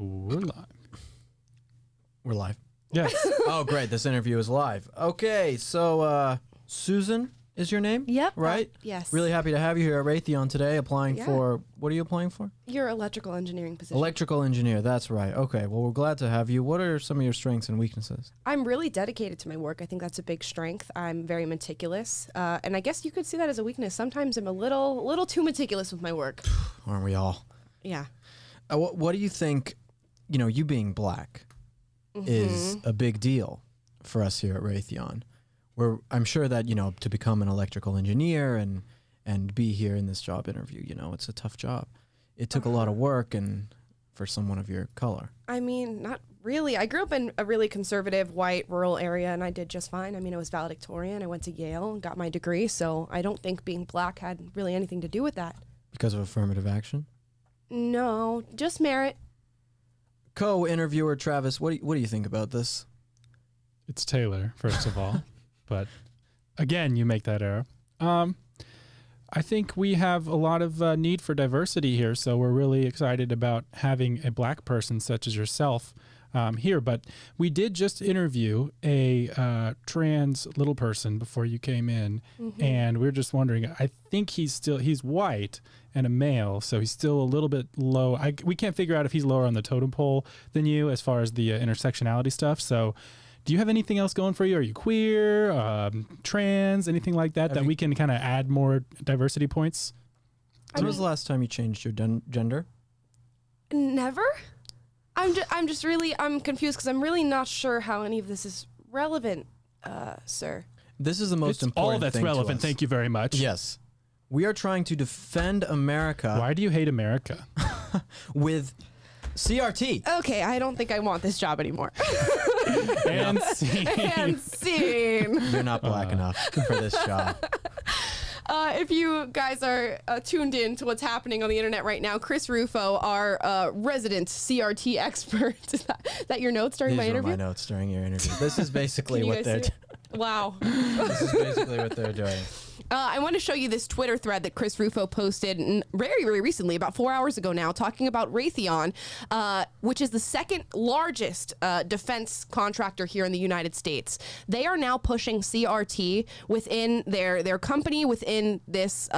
We're live. We're live. Yes. Oh, great. This interview is live. Okay, so Susan is your name? Yep. Right? Yes. Really happy to have you here at Raytheon today applying Yeah. for, what are you applying for? Your electrical engineering position. Electrical engineer, that's right. Okay, well, we're glad to have you. What are some of your strengths and weaknesses? I'm really dedicated to my work. I think that's a big strength. I'm very meticulous. And I guess you could see that as a weakness. Sometimes I'm a little too meticulous with my work. Aren't we all? Yeah. What do you think, you being black is a big deal for us here at Raytheon? I'm sure that, to become an electrical engineer and be here in this job interview, it's a tough job. It took a lot of work and for someone of your color. I mean, not really. I grew up in a really conservative, white, rural area, and I did just fine. I mean, I was valedictorian. I went to Yale and got my degree, so I don't think being black had really anything to do with that. Because of affirmative action? No, just merit. Co-interviewer Travis, what do you think about this? It's Taylor, first of all. But again, you make that error. I think we have a lot of need for diversity here, so we're really excited about having a black person such as yourself here. But we did just interview a trans little person before you came in, and we were just wondering, I think he's white and a male, so he's still a little bit low. We can't figure out if he's lower on the totem pole than you as far as the intersectionality stuff. So do you have anything else going for you? Are you queer, trans, anything like that we can kind of add more diversity points? When was the last time you changed your gender? Never. I'm confused because I'm really not sure how any of this is relevant, sir. This is the most important all that's thing relevant. to us. Thank you very much. Yes. We are trying to defend America. Why do you hate America? With CRT. Okay, I don't think I want this job anymore. And scene. And scene. You're not black enough for this job. If you guys are tuned in to what's happening on the internet right now, Chris Rufo, our resident CRT expert. Is that your notes during my interview? These were my notes during your interview. This is basically what they're doing. Wow. This is basically what they're doing. I want to show you this Twitter thread that Chris Rufo posted very, very recently, about 4 hours ago now, talking about Raytheon, which is the second largest defense contractor here in the United States. They are now pushing CRT within their company, within this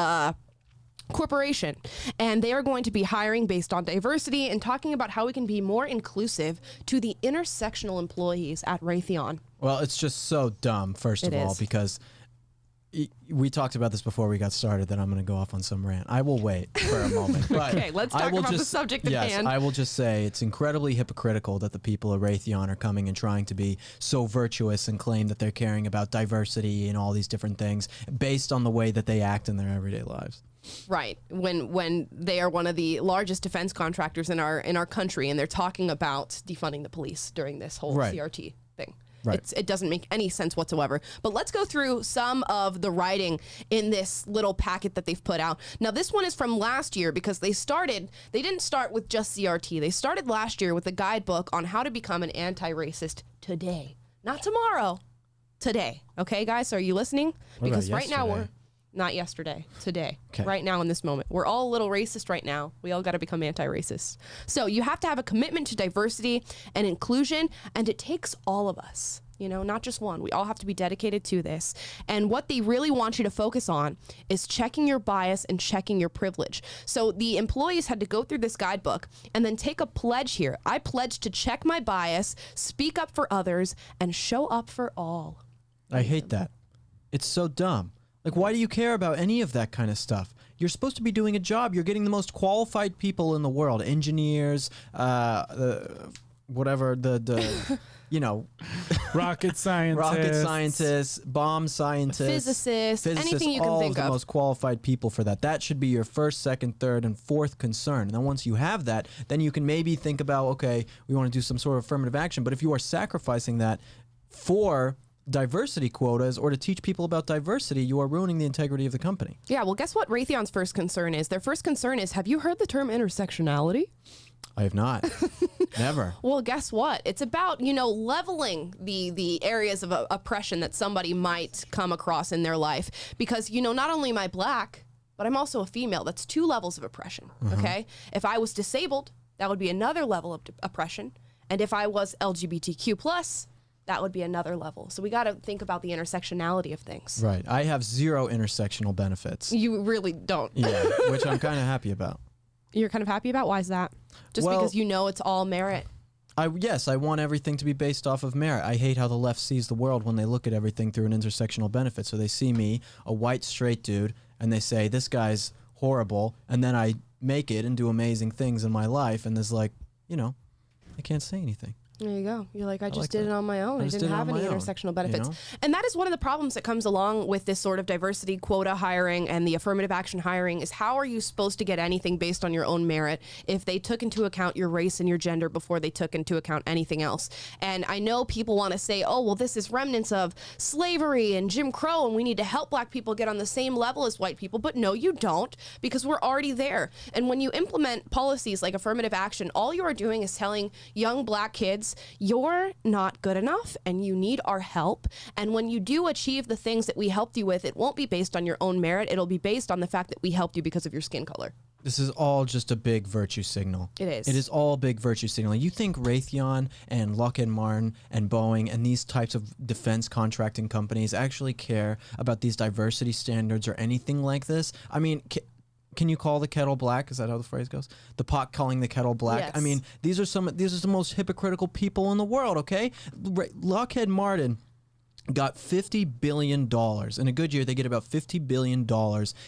corporation, and they are going to be hiring based on diversity and talking about how we can be more inclusive to the intersectional employees at Raytheon. Well, it's just so dumb, first of all, because we talked about this before we got started, that I'm going to go off on some rant. I will wait for a moment. But okay, let's talk about the subject at hand. I will just say it's incredibly hypocritical that the people at Raytheon are coming and trying to be so virtuous and claim that they're caring about diversity and all these different things based on the way that they act in their everyday lives. Right. When they are one of the largest defense contractors in our country, and they're talking about defunding the police during this whole CRT thing. Right. It doesn't make any sense whatsoever. But let's go through some of the writing in this little packet that they've put out. Now, this one is from last year because they didn't start with just CRT. They started last year with a guidebook on how to become an anti-racist today. Not tomorrow, today. Okay, guys, so are you listening? Because right now we're... Not yesterday, today, right now in this moment. We're all a little racist right now. We all got to become anti-racist. So you have to have a commitment to diversity and inclusion, and it takes all of us, not just one. We all have to be dedicated to this. And what they really want you to focus on is checking your bias and checking your privilege. So the employees had to go through this guidebook and then take a pledge here. I pledge to check my bias, speak up for others, and show up for all. I hate that. It's so dumb. Like, why do you care about any of that kind of stuff? You're supposed to be doing a job. You're getting the most qualified people in the world. Engineers, whatever, rocket scientists, bomb scientists, physicists, anything you can think of. All the most qualified people for that. That should be your first, second, third, and fourth concern. And then once you have that, then you can maybe think about, okay, we want to do some sort of affirmative action. But if you are sacrificing that for diversity quotas or to teach people about diversity, you are ruining the integrity of the company. Yeah, well, guess what Raytheon's first concern is? Their first concern is, have you heard the term intersectionality? I have not. Never. Well, guess what? It's about, leveling the areas of oppression that somebody might come across in their life. Because, not only am I black, but I'm also a female. That's 2 levels of oppression, okay? If I was disabled, that would be another level of oppression. And if I was LGBTQ+, that would be another level. So we got to think about the intersectionality of things. Right. I have 0 intersectional benefits. You really don't. Yeah, which I'm kind of happy about. You're kind of happy about? Why is that? Just because you know it's all merit? Yes, I want everything to be based off of merit. I hate how the left sees the world when they look at everything through an intersectional benefit. So they see me, a white straight dude, and they say, this guy's horrible, and then I make it and do amazing things in my life, and there's like, you know, I can't say anything. There you go. You're like, I just like did that. it on my own. I didn't have any intersectional benefits. You know? And that is one of the problems that comes along with this sort of diversity quota hiring and the affirmative action hiring is how are you supposed to get anything based on your own merit if they took into account your race and your gender before they took into account anything else? And I know people want to say, oh, well, this is remnants of slavery and Jim Crow, and we need to help black people get on the same level as white people. But no, you don't, because we're already there. And when you implement policies like affirmative action, all you are doing is telling young black kids, you're not good enough and you need our help. And when you do achieve the things that we helped you with, it won't be based on your own merit. It'll be based on the fact that we helped you because of your skin color. This is all just a big virtue signal. It is. It is all big virtue signaling. You think Raytheon and Lockheed Martin and Boeing and these types of defense contracting companies actually care about these diversity standards or anything like this? I mean, can you call the kettle black? Is that how the phrase goes? The pot calling the kettle black. Yes. I mean, these are the most hypocritical people in the world, okay? Lockheed Martin got $50 billion. In a good year, they get about $50 billion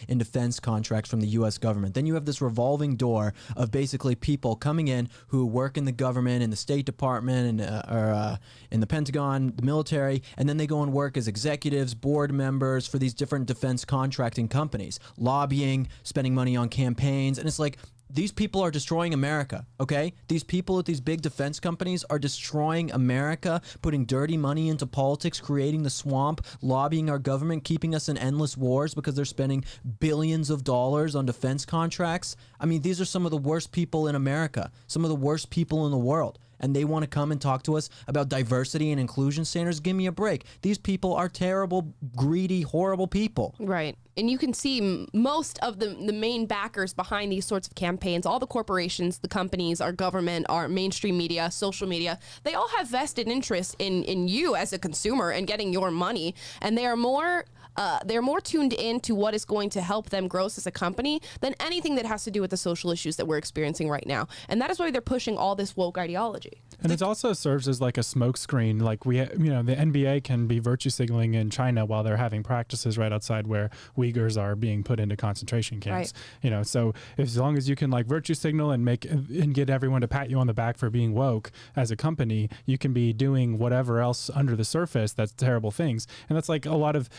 in defense contracts from the U.S. government. Then you have this revolving door of basically people coming in who work in the government, in the State Department, or in the Pentagon, the military, and then they go and work as executives, board members for these different defense contracting companies, lobbying, spending money on campaigns, and it's like, these people are destroying America, okay? These people at these big defense companies are destroying America, putting dirty money into politics, creating the swamp, lobbying our government, keeping us in endless wars because they're spending billions of dollars on defense contracts. I mean, these are some of the worst people in America, some of the worst people in the world. And they want to come and talk to us about diversity and inclusion standards. Give me a break. These people are terrible, greedy, horrible people. Right. And you can see most of the main backers behind these sorts of campaigns, all the corporations, the companies, our government, our mainstream media, social media, they all have vested interest in you as a consumer and getting your money. And they're more tuned in to what is going to help them grow as a company than anything that has to do with the social issues that we're experiencing right now. And that is why they're pushing all this woke ideology. And it also serves as like a smokescreen. Like the NBA can be virtue signaling in China while they're having practices right outside where Uyghurs are being put into concentration camps. Right. So as long as you can like virtue signal and get everyone to pat you on the back for being woke as a company, you can be doing whatever else under the surface that's terrible things. And that's like a lot of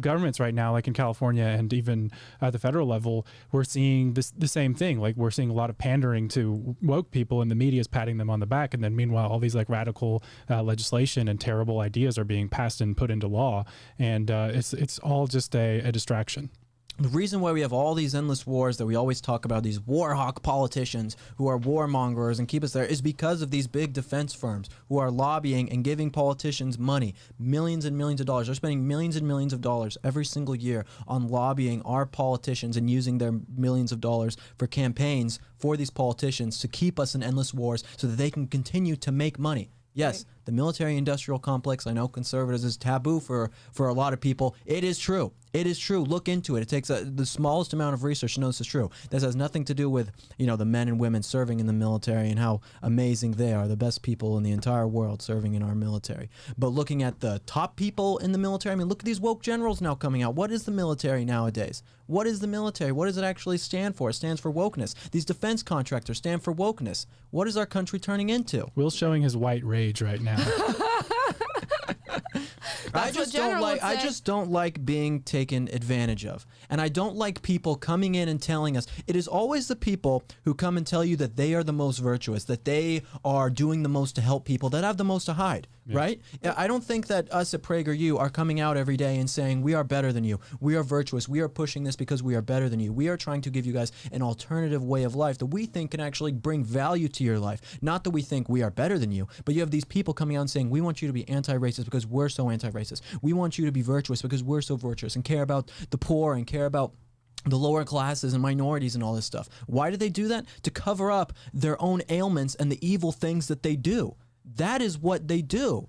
governments right now, like in California and even at the federal level, we're seeing the same thing. Like we're seeing a lot of pandering to woke people and the media is patting them on the back. And then meanwhile, all these like radical legislation and terrible ideas are being passed and put into law. And it's all just a distraction. The reason why we have all these endless wars that we always talk about, these war hawk politicians who are warmongers and keep us there, is because of these big defense firms who are lobbying and giving politicians money, millions and millions of dollars. They're spending millions and millions of dollars every single year on lobbying our politicians and using their millions of dollars for campaigns for these politicians to keep us in endless wars so that they can continue to make money. Yes, right. The military-industrial complex, I know conservatives is taboo for a lot of people. It is true. It is true. Look into it. It takes the smallest amount of research to know this is true. This has nothing to do with, the men and women serving in the military and how amazing they are, the best people in the entire world serving in our military. But looking at the top people in the military, look at these woke generals now coming out. What is the military nowadays? What is the military? What does it actually stand for? It stands for wokeness. These defense contractors stand for wokeness. What is our country turning into? Will's showing his white rage right now. I just don't like being taken advantage of. And I don't like people coming in and telling us. It is always the people who come and tell you that they are the most virtuous, that they are doing the most to help people, that have the most to hide, right? I don't think that us at PragerU are coming out every day and saying we are better than you. We are virtuous. We are pushing this because we are better than you. We are trying to give you guys an alternative way of life that we think can actually bring value to your life. Not that we think we are better than you, but you have these people coming out and saying we want you to be anti-racist because we're so anti-racist. We want you to be virtuous because we're so virtuous and care about the poor and care about the lower classes and minorities and all this stuff. Why do they do that? To cover up their own ailments and the evil things that they do. That is what they do.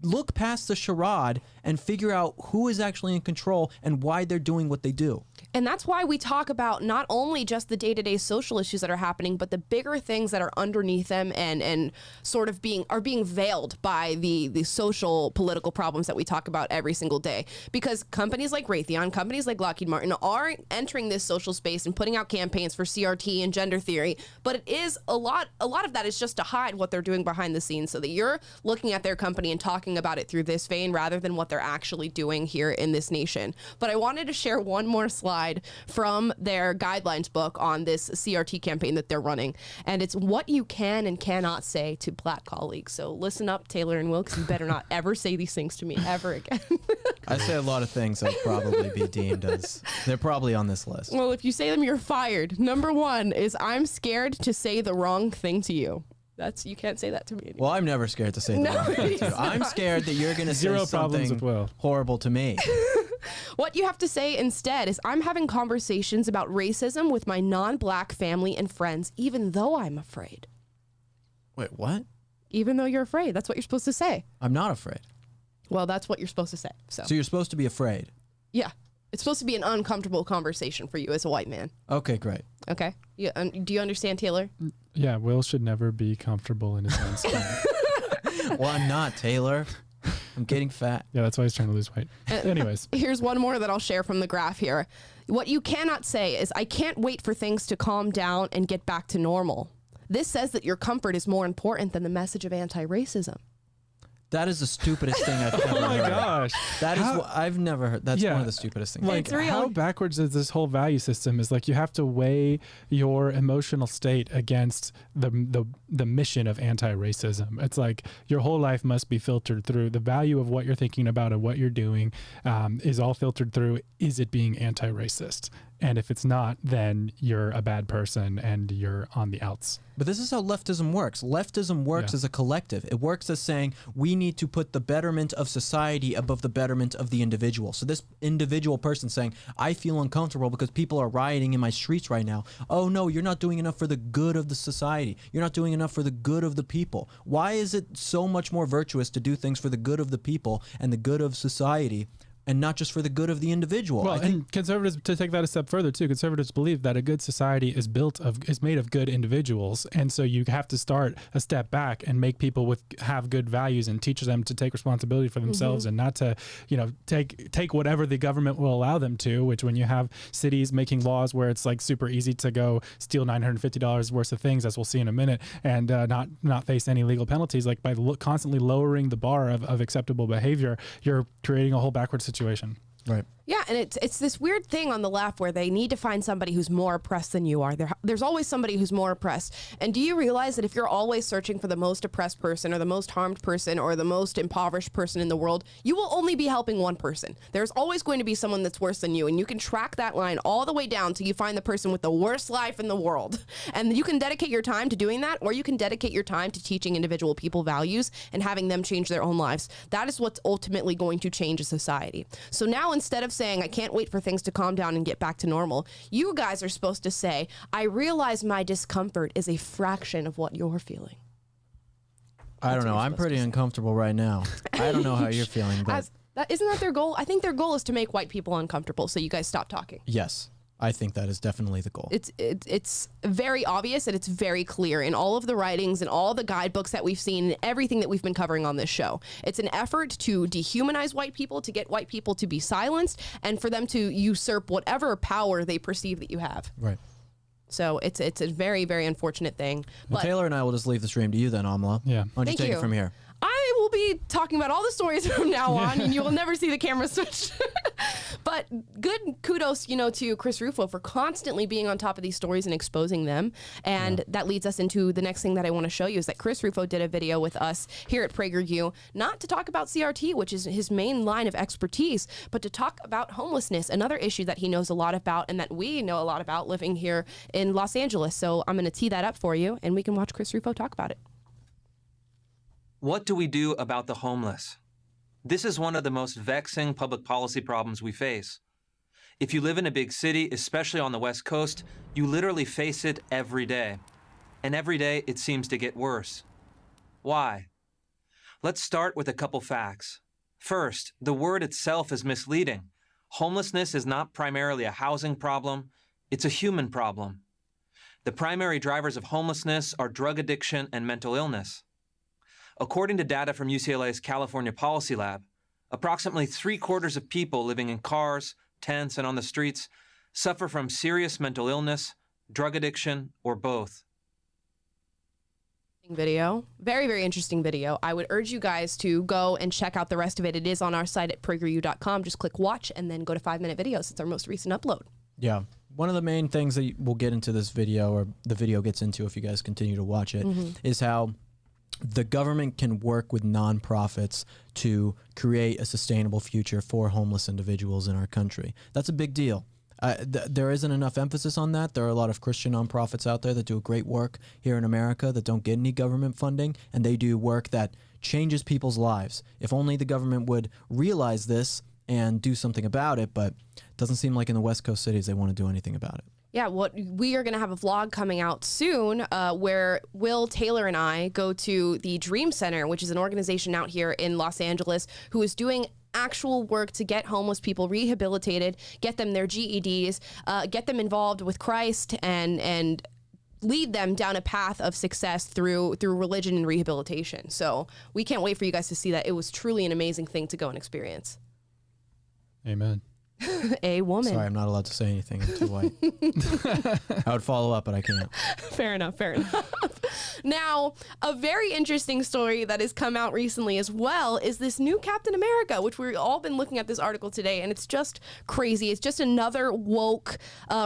Look past the charade and figure out who is actually in control and why they're doing what they do. And that's why we talk about not only just the day-to-day social issues that are happening, but the bigger things that are underneath them and sort of being veiled by the social political problems that we talk about every single day. Because companies like Raytheon, companies like Lockheed Martin are entering this social space and putting out campaigns for CRT and gender theory, but it is a lot of that is just to hide what they're doing behind the scenes, so that you're looking at their company and talking about it through this vein rather than what they're actually doing here in this nation. But I wanted to share one more slide from their guidelines book on this CRT campaign that they're running. And it's what you can and cannot say to Black colleagues. So listen up, Taylor and Will, because you better not ever say these things to me ever again. I say a lot of things that would probably be deemed as, they're probably on this list. Well, if you say them, you're fired. Number 1 is, I'm scared to say the wrong thing to you. You can't say that to me anymore. Well, I'm never scared to say the wrong thing to you. I'm scared that you're going to say something horrible to me. What you have to say instead is, I'm having conversations about racism with my non-Black family and friends, even though I'm afraid. Wait, what? Even though you're afraid. That's what you're supposed to say. I'm not afraid. Well, that's what you're supposed to say. So you're supposed to be afraid? Yeah. It's supposed to be an uncomfortable conversation for you as a white man. Okay, great. Okay. Do you understand, Taylor? Yeah, Will should never be comfortable in his own skin. Well, I'm not, Taylor. I'm getting fat. Yeah, that's why he's trying to lose weight. Anyways. Here's one more that I'll share from the graph here. What you cannot say is, I can't wait for things to calm down and get back to normal. This says that your comfort is more important than the message of anti-racism. That is the stupidest thing I've ever heard. Oh my gosh. That is what I've never heard. That's one of the stupidest things. Like, how backwards is this whole value system? Is like, you have to weigh your emotional state against the mission of anti-racism. It's like your whole life must be filtered through the value of what you're thinking about and what you're doing is all filtered through, is it being anti-racist? And if it's not, then you're a bad person and you're on the outs. But this is how leftism works. Leftism works as a collective. It works as saying we need to put the betterment of society above the betterment of the individual. So this individual person saying, I feel uncomfortable because people are rioting in my streets right now. Oh no, you're not doing enough for the good of the society. You're not doing enough for the good of the people. Why is it so much more virtuous to do things for the good of the people and the good of society, and not just for the good of the individual? Well, and conservatives, to take that a step further too, conservatives believe that a good society is made of good individuals, and so you have to start a step back and make people have good values and teach them to take responsibility for themselves and not to, take whatever the government will allow them to. Which, when you have cities making laws where it's like super easy to go steal $950 worth of things, as we'll see in a minute, and not face any legal penalties, like by constantly lowering the bar of acceptable behavior, you're creating a whole backward situation. Right. Yeah, and it's this weird thing on the left where they need to find somebody who's more oppressed than you are. There's always somebody who's more oppressed. And do you realize that if you're always searching for the most oppressed person or the most harmed person or the most impoverished person in the world, you will only be helping one person. There's always going to be someone that's worse than you, and you can track that line all the way down till you find the person with the worst life in the world. And you can dedicate your time to doing that, or you can dedicate your time to teaching individual people values and having them change their own lives. That is what's ultimately going to change a society. So now, instead of saying, I can't wait for things to calm down and get back to normal, you guys are supposed to say, I realize my discomfort is a fraction of what you're feeling. I don't know. I'm pretty uncomfortable right now. I don't know how you're feeling, but isn't that their goal? I think their goal is to make white people uncomfortable, so you guys stop talking. Yes. I think that is definitely the goal. It's very obvious and it's very clear in all of the writings and all the guidebooks that we've seen and everything that we've been covering on this show. It's an effort to dehumanize white people, to get white people to be silenced, and for them to usurp whatever power they perceive that you have. Right. So it's a very, very unfortunate thing. Well, Taylor and I will just leave the stream to you then, Amala. Yeah. Why don't you take it from here? I will be talking about all the stories from now on, and you will never see the camera switch. But good kudos, to Chris Rufo for constantly being on top of these stories and exposing them. And that leads us into the next thing that I want to show you is that Chris Rufo did a video with us here at PragerU, not to talk about CRT, which is his main line of expertise, but to talk about homelessness, another issue that he knows a lot about and that we know a lot about living here in Los Angeles. So I'm going to tee that up for you, and we can watch Chris Rufo talk about it. What do we do about the homeless? This is one of the most vexing public policy problems we face. If you live in a big city, especially on the West Coast, you literally face it every day. And every day it seems to get worse. Why? Let's start with a couple facts. First, the word itself is misleading. Homelessness is not primarily a housing problem, it's a human problem. The primary drivers of homelessness are drug addiction and mental illness. According to data from UCLA's California Policy Lab, approximately 3/4 of people living in cars, tents, and on the streets suffer from serious mental illness, drug addiction, or both. Video. Very, very interesting video. I would urge you guys to go and check out the rest of it. It is on our site at prageru.com. Just click watch and then go to 5-minute videos. It's our most recent upload. Yeah. One of the main things that we'll get into this video, or the video gets into if you guys continue to watch it, is how the government can work with nonprofits to create a sustainable future for homeless individuals in our country. That's a big deal. There isn't enough emphasis on that. There are a lot of Christian nonprofits out there that do great work here in America that don't get any government funding, and they do work that changes people's lives. If only the government would realize this and do something about it, but it doesn't seem like in the West Coast cities they want to do anything about it. Yeah, we are going to have a vlog coming out soon where Will Taylor and I go to the Dream Center, which is an organization out here in Los Angeles who is doing actual work to get homeless people rehabilitated, get them their GEDs, get them involved with Christ, and lead them down a path of success through religion and rehabilitation. So we can't wait for you guys to see that. It was truly an amazing thing to go and experience. Amen. A woman. Sorry, I'm not allowed to say anything. I'm too white. I would follow up, but I can't. Fair enough. Now, a very interesting story that has come out recently as well is this new Captain America, which we've all been looking at this article today, and it's just crazy. It's just another woke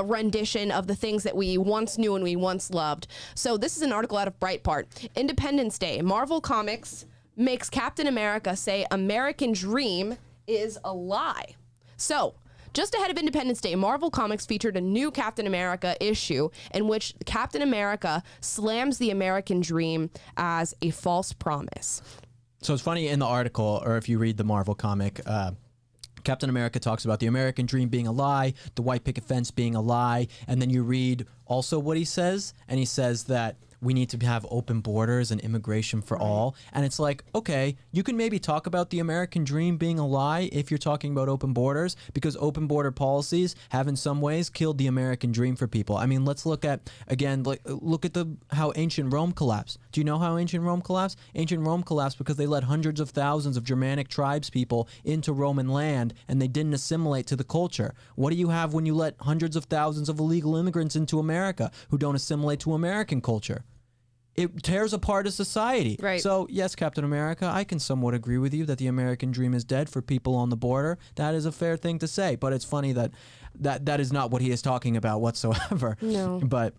rendition of the things that we once knew and we once loved. So this is an article out of Breitbart. Independence Day. Marvel Comics makes Captain America say American dream is a lie. So, just ahead of Independence Day, Marvel Comics featured a new Captain America issue in which Captain America slams the American dream as a false promise. So it's funny in the article, or if you read the Marvel comic, Captain America talks about the American dream being a lie, the white picket fence being a lie, and then you read also what he says, and he says that we need to have open borders and immigration for all. And it's like, okay, you can maybe talk about the American dream being a lie if you're talking about open borders, because open border policies have in some ways killed the American dream for people. I mean, let's look at, again, look at how ancient Rome collapsed. Do you know how ancient Rome collapsed? Ancient Rome collapsed because they let hundreds of thousands of Germanic tribes people into Roman land and they didn't assimilate to the culture. What do you have when you let hundreds of thousands of illegal immigrants into America who don't assimilate to American culture? It tears apart a society. Right. So, yes, Captain America, I can somewhat agree with you that the American dream is dead for people on the border. That is a fair thing to say. But it's funny that is not what he is talking about whatsoever. No. But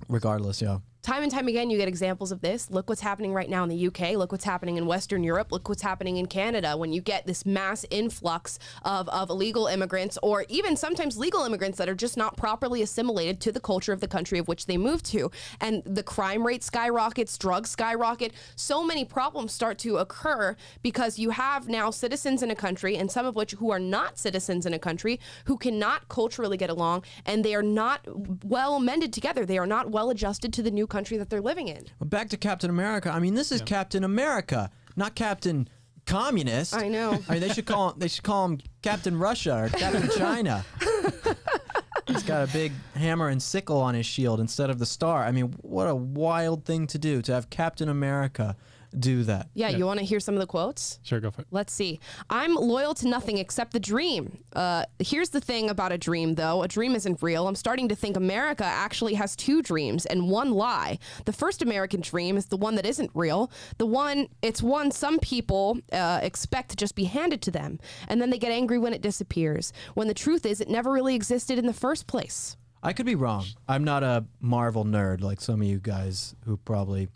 regardless, yeah. Time and time again, you get examples of this. Look what's happening right now in the UK. Look what's happening in Western Europe. Look what's happening in Canada when you get this mass influx of illegal immigrants, or even sometimes legal immigrants that are just not properly assimilated to the culture of the country of which they move to. And the crime rate skyrockets, drugs skyrocket. So many problems start to occur because you have now citizens in a country, and some of which who are not citizens in a country, who cannot culturally get along, and they are not well mended together. They are not well adjusted to the new country that they're living in. Well, back to Captain America. I mean, this is Captain America, not Captain Communist. I know. I mean, they should call him Captain Russia or Captain China. He's got a big hammer and sickle on his shield instead of the star. I mean, what a wild thing to do, to have Captain America do that. Yeah, you want to hear some of the quotes? Sure, go for it. Let's see. I'm loyal to nothing except the dream. Here's the thing about a dream, though. A dream isn't real. I'm starting to think America actually has two dreams and one lie. The first American dream is the one that isn't real. It's one some people expect to just be handed to them, and then they get angry when it disappears, when the truth is it never really existed in the first place. I could be wrong. I'm not a Marvel nerd like some of you guys who probably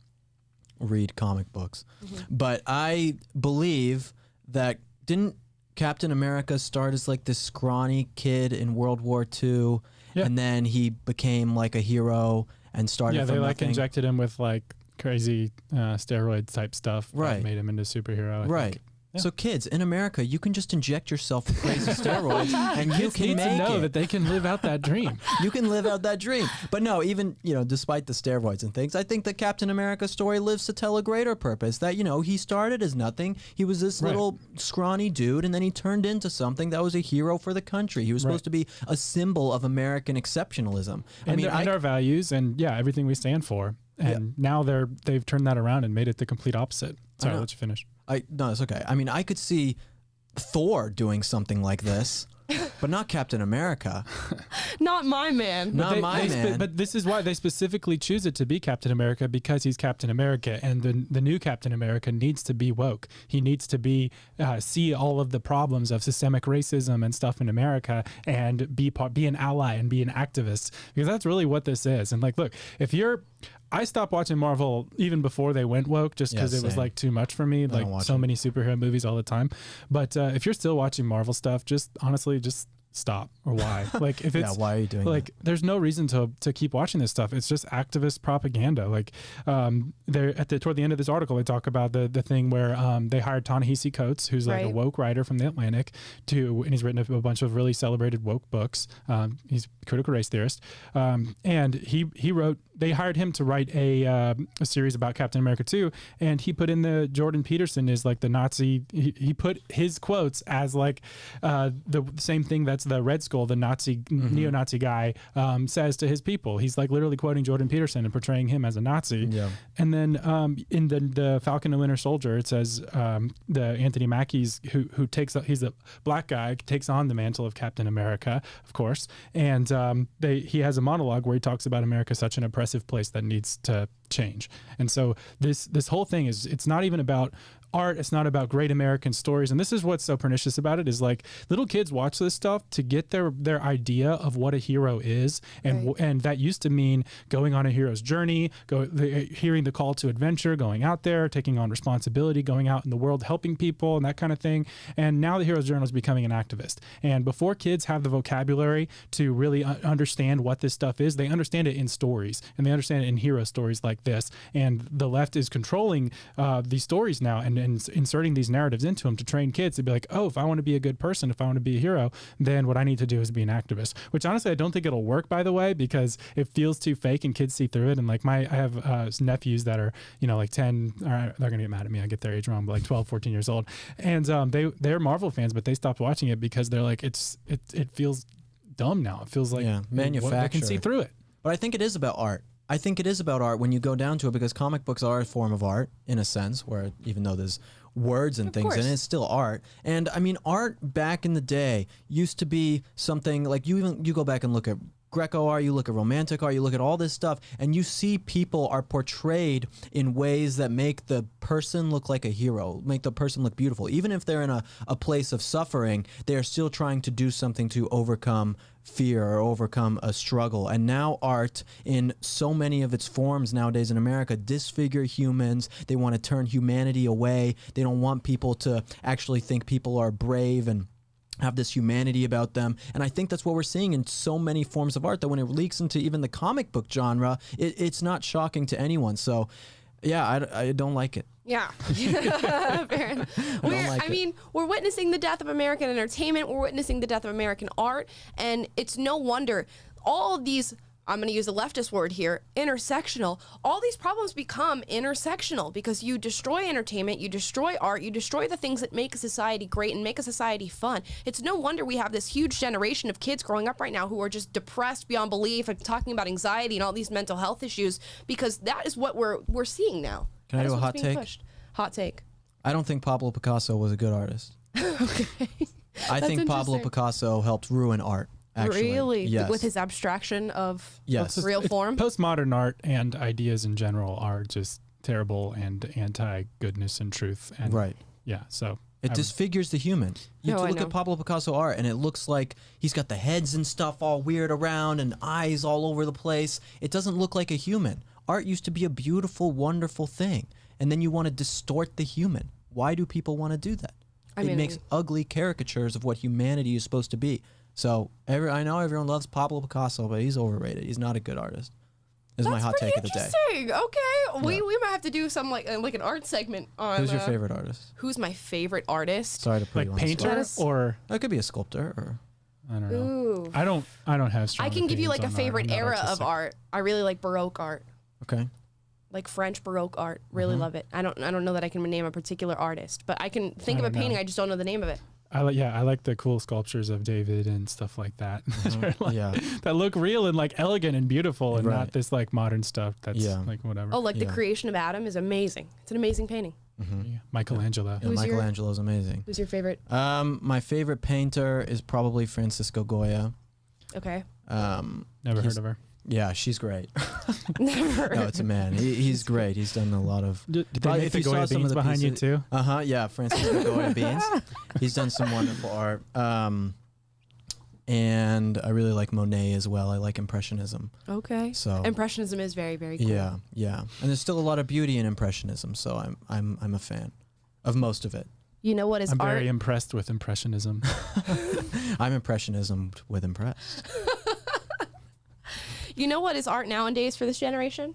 read comic books. But I believe that didn't Captain America start as like this scrawny kid in World War II, and then he became like a hero and started from they like nothing? injected him with like crazy steroid type stuff. Right. That made him into a superhero. I Right. think. So kids in America, you can just inject yourself with crazy steroids, and you Kids can need to make know it. that they can live out that dream. You can live out that dream. But no, even, despite the steroids and things, I think the Captain America story lives to tell a greater purpose. That, he started as nothing. He was this little scrawny dude, and then he turned into something that was a hero for the country. He was supposed to be a symbol of American exceptionalism. And our values and everything we stand for. And now they've turned that around and made it the complete opposite. Sorry, I'll let you finish. No, it's okay. I mean, I could see Thor doing something like this, but not Captain America. Not my man. Not my man. But this is why they specifically choose it to be Captain America, because he's Captain America, and the new Captain America needs to be woke. He needs to be see all of the problems of systemic racism and stuff in America, and be an ally and be an activist, because that's really what this is. And look, I stopped watching Marvel even before they went woke, just because it was too much for me. So many superhero movies all the time. But if you're still watching Marvel stuff, just honestly, just stop. Or why? If it's why are you doing that? There's no reason to keep watching this stuff. It's just activist propaganda. They're toward the end of this article, they talk about the thing where they hired Ta-Nehisi Coates, who's a woke writer from the Atlantic, and he's written a bunch of really celebrated woke books. He's a critical race theorist, and they hired him to write a series about Captain America 2, and he put in the Jordan Peterson is the Nazi. He put his quotes as the same thing that's the Red Skull, the Nazi neo-Nazi guy, says to his people. He's literally quoting Jordan Peterson and portraying him as a Nazi. Yeah. And then in the Falcon and Winter Soldier, it says the Anthony Mackie's he's a black guy, takes on the mantle of Captain America, of course, and he has a monologue where he talks about America such an oppressive place that needs to change. And so this whole thing it's not even about art. It's not about great American stories. And this is what's so pernicious about it, is little kids watch this stuff to get their idea of what a hero is. And that used to mean going on a hero's journey, hearing the call to adventure, going out there, taking on responsibility, going out in the world, helping people and that kind of thing. And now the hero's journal is becoming an activist. And before kids have the vocabulary to really understand what this stuff is, they understand it in stories, and they understand it in hero stories like this. And the left is controlling these stories now and inserting these narratives into them to train kids to be if I want to be a good person, if I want to be a hero, then what I need to do is be an activist. Which honestly, I don't think it'll work, by the way, because it feels too fake and kids see through it. And I have nephews that are 10, or they're gonna get mad at me, I get their age wrong, but 12, 14 years old, and they're Marvel fans, but they stopped watching it because they're it feels dumb now. It feels manufactured. I can see through it. But I think it is about art. I think it is about art when you go down to it, because comic books are a form of art in a sense, where even though there's words and things in it, it's still art. And I mean, art back in the day used to be something you go back and look at Greco art, you look at Romantic art, you look at all this stuff, and you see people are portrayed in ways that make the person look like a hero, make the person look beautiful. Even if they're in a place of suffering, they are still trying to do something to overcome fear or overcome a struggle. And now art, in so many of its forms nowadays in America, disfigure humans. They want to turn humanity away. They don't want people to actually think people are brave and have this humanity about them. And I think that's what we're seeing in so many forms of art, that when it leaks into even the comic book genre, it's not shocking to anyone. So yeah, I don't like it. Yeah. Fair. We're witnessing the death of American entertainment. We're witnessing the death of American art. And it's no wonder all of these, I'm going to use a leftist word here, intersectional, all these problems become intersectional because you destroy entertainment, you destroy art, you destroy the things that make a society great and make a society fun. It's no wonder we have this huge generation of kids growing up right now who are just depressed beyond belief and talking about anxiety and all these mental health issues, because that is what we're seeing now. Can I do a hot take? Hot take. I don't think Pablo Picasso was a good artist. Okay. I think Pablo Picasso helped ruin art. Actually. Really? Yes. With his abstraction of real It's form? Postmodern art and ideas in general are just terrible and anti-goodness and truth. And yeah, so it disfigures the human. You look at Pablo Picasso art, and it looks like he's got the heads and stuff all weird around and eyes all over the place. It doesn't look like a human. Art used to be a beautiful, wonderful thing, and then you want to distort the human. Why do people want to do that? It makes ugly caricatures of what humanity is supposed to be. So I know everyone loves Pablo Picasso, but he's overrated. He's not a good artist. Is my hot take of the day. Interesting. Okay, we might have to do some like an art segment on. Who's your favorite artist? Who's my favorite artist? Sorry to put Like you on the painter spot. or It could be a sculptor or. I don't know. Ooh. I don't have strong I can give you like a opinions on art. favorite I'm not era of artistic. art. I really like Baroque art, Okay. like French Baroque art. Really love it. I don't know that I can name a particular artist, but I can think of a don't know. painting. I just don't know the name of it. I like the cool sculptures of David and stuff like that. That are, like, Yeah. that look real and like elegant and beautiful and Right. not this like modern stuff that's Yeah. like whatever. Oh, like the Yeah. creation of Adam is amazing. It's an amazing painting. Yeah. Michelangelo. Yeah, Who's your- Michelangelo's amazing. Who's your favorite? My favorite painter is probably Francisco Goya. Okay. Never he's- heard of her. Yeah, she's great. Never. No, it's a man. He's great. He's done a lot of. Did they Probably make if the you saw Goya some of beans the behind you pieces- too? Yeah, Francisco Goya beans. He's done some wonderful art. And I really like Monet as well. I like Impressionism. Okay. So Impressionism is very, very cool. yeah. And there's still a lot of beauty in Impressionism, so I'm a fan of most of it. You know what is I'm art? very impressed with Impressionism. I'm Impressionism with impressed. You know what is art nowadays for this generation?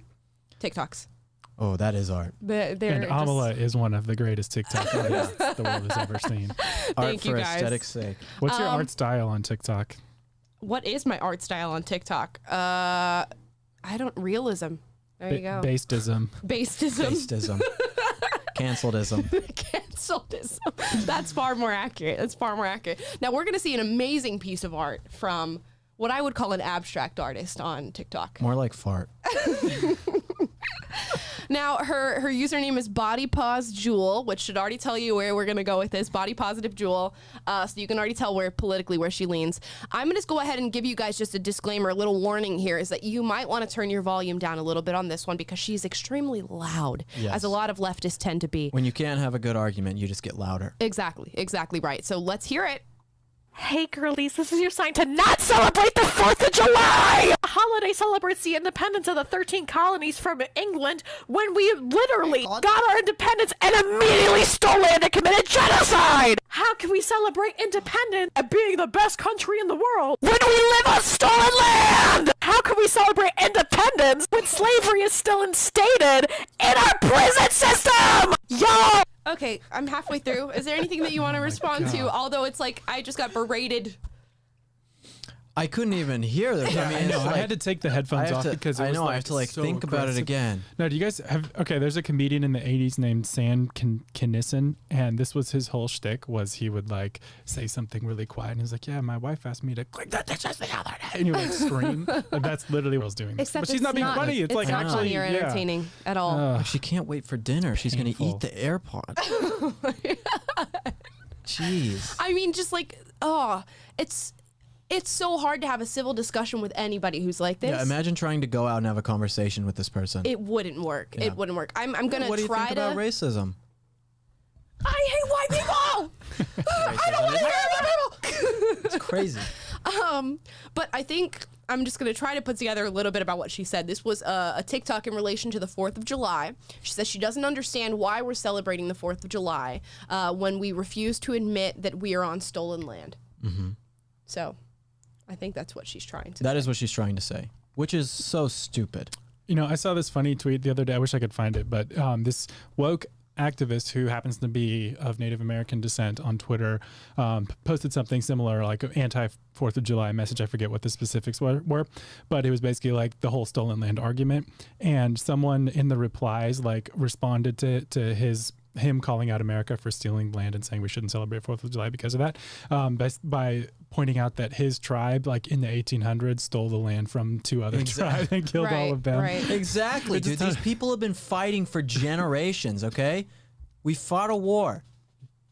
TikToks. Oh, that is art. They're And just- Amala is one of the greatest TikTok artists the world has ever seen. Art Thank you, for guys. aesthetic's sake. What's your art style on TikTok? What is my art style on TikTok? I don't realism. There you go. Basedism. Basedism. Basedism. Canceledism. Canceledism. That's far more accurate. Now we're gonna see an amazing piece of art from what I would call an abstract artist on TikTok. More like fart. Now her username is Body Pause Jewel, which should already tell you where we're gonna go with this. Body Positive Jewel. So you can already tell where she leans. I'm gonna just go ahead and give you guys just a disclaimer, a little warning here, is that you might want to turn your volume down a little bit on this one because she's extremely loud, Yes. as a lot of leftists tend to be. When you can't have a good argument, you just get louder. Exactly right. So let's hear it. Hey girlies, this is your sign to not celebrate the 4th of July! A holiday celebrates the independence of the 13 colonies from England when we literally got our independence and immediately stole land and committed genocide! How can we celebrate independence and being the best country in the world when we live on stolen land? How can we celebrate independence when slavery is still instated in our prison system? Y'all! Okay, I'm halfway through. Is there anything that you want to respond to? Although it's like I just got berated. I couldn't even hear this. I mean, I know. it's I like, had to take the headphones off because it I was know. like I have to like so think about it aggressive. again. No, do you guys have? Okay, there's a comedian in the '80s named Sam Kinison, and this was his whole shtick. Was he would like say something really quiet, and he's like, "Yeah, my wife asked me to click that just the other day," and he would like scream. And that's literally what I was doing. Except but she's it's not being funny. It's like not actually funny or yeah. entertaining at all. Like, she can't wait for dinner. She's gonna Painful. eat the AirPod. Jeez. I mean, just like, it's so hard to have a civil discussion with anybody who's like this. Yeah, imagine trying to go out and have a conversation with this person. It wouldn't work. Yeah. It wouldn't work. I'm gonna what do you try think to. about racism? I hate white people. I don't want to hear about people. It's crazy. But I think I'm just going to try to put together a little bit about what she said. This was a TikTok in relation to the 4th of July. She says she doesn't understand why we're celebrating the 4th of July when we refuse to admit that we are on stolen land. Mm-hmm. So I think that's what she's trying to say. That is what she's trying to say, which is so stupid. You know, I saw this funny tweet the other day. I wish I could find it, but this woke activist who happens to be of Native American descent on Twitter posted something similar, like an anti-4th of July message. I forget what the specifics were, but it was basically like the whole stolen land argument. And someone in the replies like responded to him calling out America for stealing land and saying we shouldn't celebrate 4th of July because of that, by pointing out that his tribe, like in the 1800s, stole the land from two other tribes and killed all of them. Right. Exactly, dude. These people have been fighting for generations, okay? We fought a war,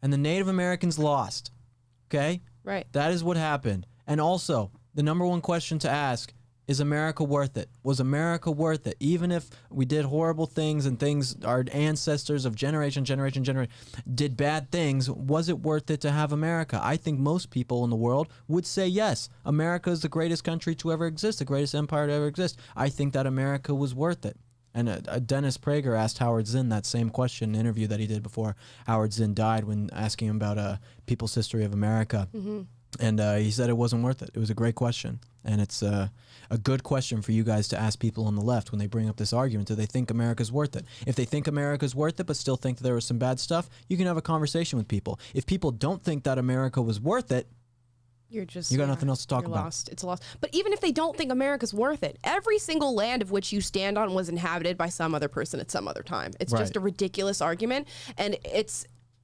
and the Native Americans lost, okay? Right. That is what happened. And also, the number one question to ask, is America worth it? Was America worth it? Even if we did horrible things and things our ancestors of generation did bad things, was it worth it to have America? I think most people in the world would say yes. America is the greatest country to ever exist, the greatest empire to ever exist. I think that America was worth it. And Dennis Prager asked Howard Zinn that same question in an interview that he did before Howard Zinn died, when asking him about People's History of America. Mm-hmm. And he said it wasn't worth it. It was a great question. And it's a good question for you guys to ask people on the left when they bring up this argument. Do they think America's worth it? If they think America's worth it but still think that there was some bad stuff, you can have a conversation with people. If people don't think that America was worth it, you got nothing else to talk about. Lost. It's a loss. But even if they don't think America's worth it, every single land of which you stand on was inhabited by some other person at some other time. It's just a ridiculous argument. And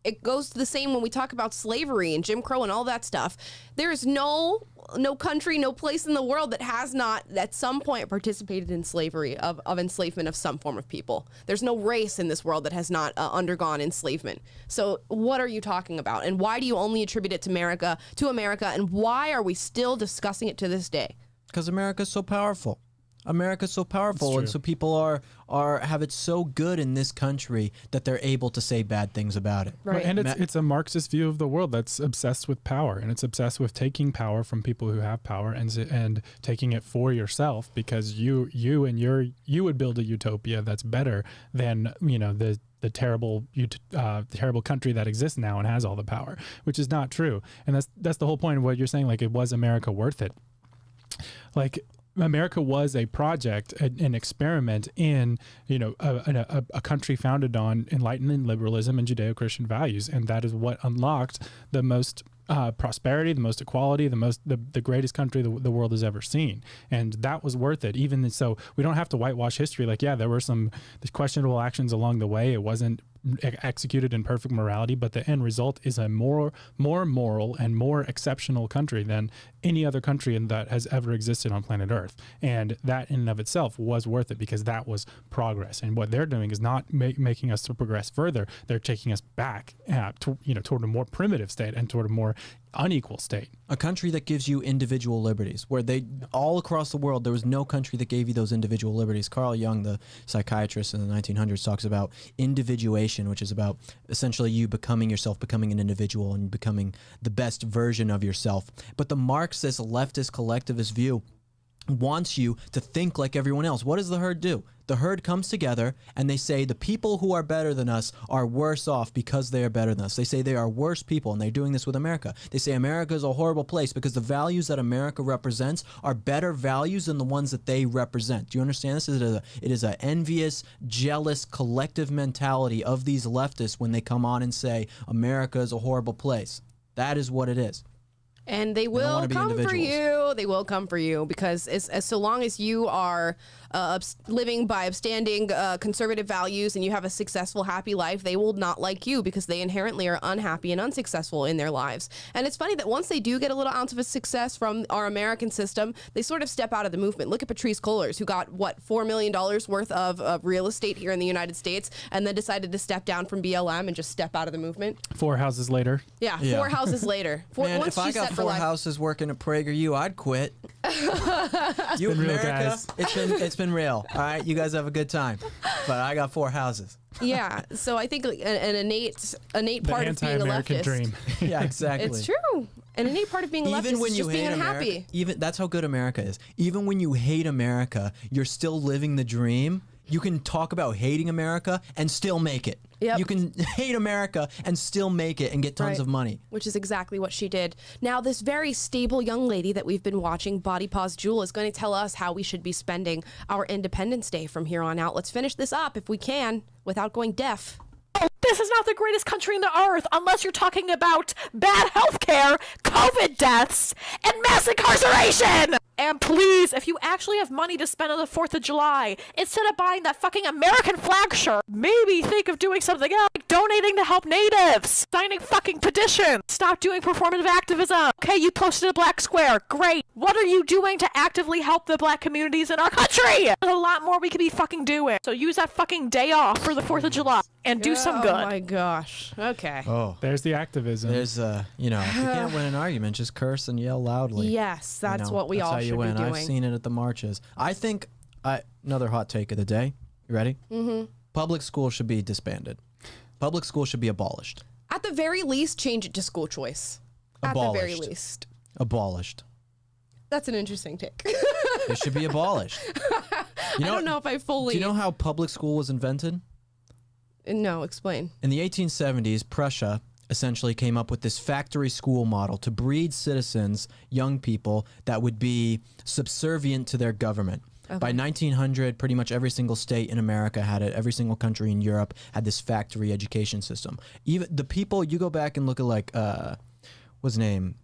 it goes to the same when we talk about slavery and Jim Crow and all that stuff. There's no country, no place in the world that has not at some point participated in slavery of enslavement of some form of people. There's no race in this world that has not undergone enslavement. So what are you talking about? And why do you only attribute it to America? And why are we still discussing it to this day? Because America's so powerful. America's so powerful, and so people have it so good in this country that they're able to say bad things about it. Right. And it's a Marxist view of the world that's obsessed with power, and it's obsessed with taking power from people who have power and taking it for yourself, because you would build a utopia that's better than the terrible country that exists now and has all the power, which is not true. And that's the whole point of what you're saying. Like, it was America worth it? Like, America was a project, an experiment in, a country founded on Enlightenment liberalism and Judeo-Christian values, and that is what unlocked the most prosperity, the most equality, the greatest country the world has ever seen, and that was worth it. Even so, we don't have to whitewash history. Like, yeah, there were some questionable actions along the way. It wasn't executed in perfect morality, but the end result is a more moral and more exceptional country than any other country that has ever existed on planet Earth. And that in and of itself was worth it, because that was progress. And what they're doing is not making us to progress further. They're taking us back toward a more primitive state and toward a more unequal state. A country that gives you individual liberties, where all across the world, there was no country that gave you those individual liberties. Carl Jung, the psychiatrist in the 1900s, talks about individuation, which is about essentially you becoming yourself, becoming an individual, and becoming the best version of yourself. But the Marxist, leftist, collectivist view wants you to think like everyone else. What does the herd do? The herd comes together and they say the people who are better than us are worse off because they are better than us. They say they are worse people, and they're doing this with America. They say America is a horrible place because the values that America represents are better values than the ones that they represent. Do you understand this? It is an envious, jealous, collective mentality of these leftists when they come on and say America is a horrible place. That is what it is. And they will come for you. They will come for you, because so long as you are living by upstanding conservative values and you have a successful, happy life, they will not like you because they inherently are unhappy and unsuccessful in their lives. And it's funny that once they do get a little ounce of a success from our American system, they sort of step out of the movement. Look at Patrice Cullors, who got, $4 million worth of real estate here in the United States, and then decided to step down from BLM and just step out of the movement. 4 houses later. Yeah, 4 houses later. Man, if I got 4 houses working at PragerU, I'd quit. You, America, it's been real. All right, you guys have a good time, but I got 4 houses. Yeah, so I think an innate part of being a leftist. Dream. Yeah, exactly. It's true. An innate part of being a leftist is just being unhappy. That's how good America is. Even when you hate America, you're still living the dream. You can talk about hating America and still make it. Yep. You can hate America and still make it and get tons of money. Which is exactly what she did. Now, this very stable young lady that we've been watching, Body Pause Jewel, is going to tell us how we should be spending our Independence Day from here on out. Let's finish this up, if we can, without going deaf. This is not the greatest country on the earth unless you're talking about bad healthcare, COVID deaths, and mass incarceration! And please, if you actually have money to spend on the 4th of July, instead of buying that fucking American flag shirt, maybe think of doing something else, like donating to help natives, signing fucking petitions, stop doing performative activism. Okay, you posted a black square, great. What are you doing to actively help the black communities in our country? There's a lot more we could be fucking doing. So use that fucking day off for the 4th of July and do some good. Oh my gosh. Okay. Oh, there's the activism. There's if you can't win an argument, just curse and yell loudly. Yes, that's what we all should be doing. I've seen it at the marches. I think another hot take of the day. You ready? Mm-hmm. Public school should be disbanded. Public school should be abolished. At the very least, change it to school choice. Abolished. At the very least. Abolished. That's an interesting take. It should be abolished. I don't know if I fully... Do you know how public school was invented? No, explain. In the 1870s, Prussia essentially came up with this factory school model to breed citizens, young people, that would be subservient to their government. Okay. By 1900, pretty much every single state in America had it. Every single country in Europe had this factory education system. Even the people, you go back and look at like, what's his name?